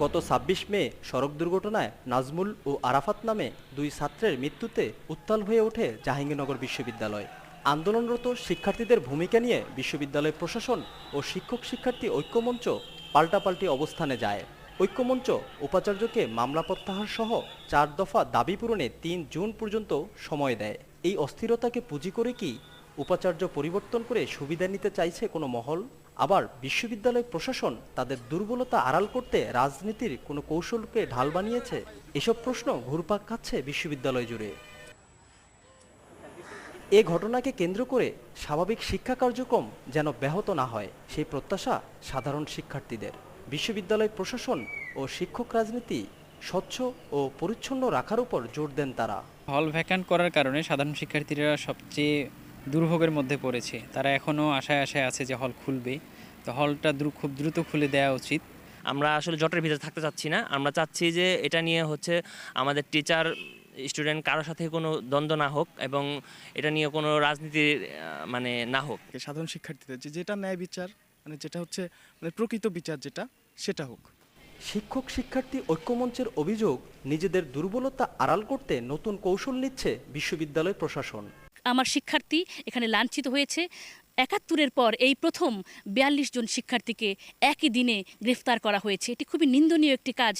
গত ২৬ মে সড়ক দুর্ঘটনায় নাজমুল ও আরাফাত নামে দুই ছাত্রের মৃত্যুতে উত্তাল হয়ে ওঠে জাহাঙ্গীরনগর বিশ্ববিদ্যালয়। আন্দোলনরত শিক্ষার্থীদের ভূমিকা নিয়ে বিশ্ববিদ্যালয় প্রশাসন ও শিক্ষক শিক্ষার্থী ঐক্যমঞ্চ পাল্টাপাল্টি অবস্থানে যায়। ঐক্যমঞ্চ উপাচার্যকে মামলা প্রত্যাহার সহ ৪ দফা দাবি পূরণে ৩ জুন পর্যন্ত সময় দেয়। এই অস্থিরতাকে পুঁজি করে কি উপাচার্য পরিবর্তন করে সুবিধা নিতে চাইছে কোনো মহল? আবার বিশ্ববিদ্যালয় প্রশাসন তাদের দুর্বলতা আড়াল করতে রাজনীতির কোনো কৌশলকে ঢাল বানিয়েছে? এসব প্রশ্ন ঘুরপাক খাচ্ছে বিশ্ববিদ্যালয় জুড়ে। এ ঘটনাকে কেন্দ্র করে স্বাভাবিক শিক্ষা কার্যক্রম যেন ব্যাহত না হয়, সেই প্রত্যাশা সাধারণ শিক্ষার্থীদের। বিশ্ববিদ্যালয় প্রশাসন ও শিক্ষক রাজনীতি স্বচ্ছ ও পরিচ্ছন্ন রাখার উপর জোর দেন তারা। হল ভ্যাকান্ট করার কারণে সাধারণ শিক্ষার্থীরা সবচেয়ে দুর্ভোগের মধ্যে পড়েছে। তারা এখনও আশায় আছে যে হল খুলবে, তো হলটা খুব দ্রুত খুলে দেওয়া উচিত। আমরা আসলে জটের ভিতরে থাকতে চাচ্ছি না। আমরা চাচ্ছি যে এটা নিয়ে আমাদের টিচার স্টুডেন্ট কারোর সাথে কোনো দ্বন্দ্ব না হোক এবং এটা নিয়ে কোনো রাজনীতির না হোক। সাধারণ শিক্ষার্থীদের যেটা ন্যায় বিচার, যেটা হচ্ছে প্রকৃত বিচার সেটা হোক। শিক্ষক শিক্ষার্থী ঐক্যমঞ্চের অভিযোগ, নিজেদের দুর্বলতা আড়াল করতে নতুন কৌশল নিচ্ছে বিশ্ববিদ্যালয় প্রশাসন। আমার শিক্ষার্থী এখানে লাঞ্ছিত হয়েছে। ৭১-এর পর এই প্রথম ৪২ জন শিক্ষার্থীকে একই দিনে গ্রেফতার করা হয়েছে। এটি খুবই নিন্দনীয় একটি কাজ।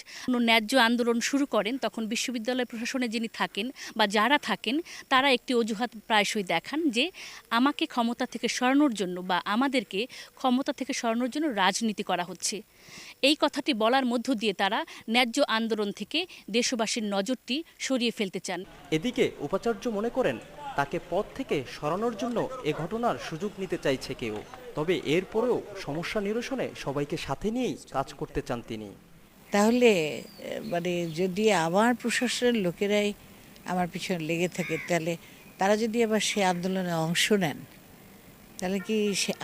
ন্যায্য আন্দোলন শুরু করেন তখন বিশ্ববিদ্যালয় প্রশাসনে যিনি থাকেন বা যারা থাকেন তারা একটি অজুহাত প্রায়শই দেখান যে আমাকে ক্ষমতা থেকে সরানোর জন্য বা আমাদেরকে ক্ষমতা থেকে সরানোর জন্য রাজনীতি করা হচ্ছে। এই কথাটি বলার মধ্য দিয়ে তারা ন্যায্য আন্দোলন থেকে দেশবাসীর নজরটি সরিয়ে ফেলতে চান। এদিকে উপাচার্য মনে করেন তাকে পদ থেকে সরানোর জন্য এ ঘটনার সুযোগ নিতে চাইছে কেউ। তবে এরপরেও সমস্যা নিরসনে সবাইকে সাথে নিয়েই কাজ করতে চান তিনি। তাহলে যদি আমার প্রশাসনের লোকেরাই আমার পিছনে লেগে থাকে, তাহলে তারা যদি আবার সে আন্দোলনে অংশ নেন, তাহলে কি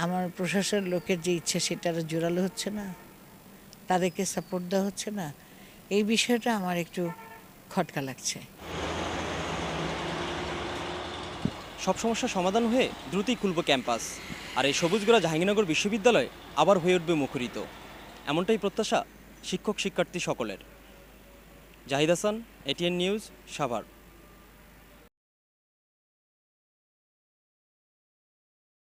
আমার প্রশাসনের লোকের যে ইচ্ছা সেটা আর জোরালো হচ্ছে না, তাদেরকে সাপোর্ট দেওয়া হচ্ছে না? এই বিষয়টা আমার একটু খটকা লাগছে। সব সমস্যার সমাধান হয়ে দ্রুতই খুলব ক্যাম্পাস, আর এই সবুজগড়া জাহাঙ্গীরনগর বিশ্ববিদ্যালয় আবার হয়ে উঠবে মুখরিত, এমনটাই প্রত্যাশা শিক্ষক শিক্ষার্থী সকলের। Zahid Hasan, ATN news, Savar.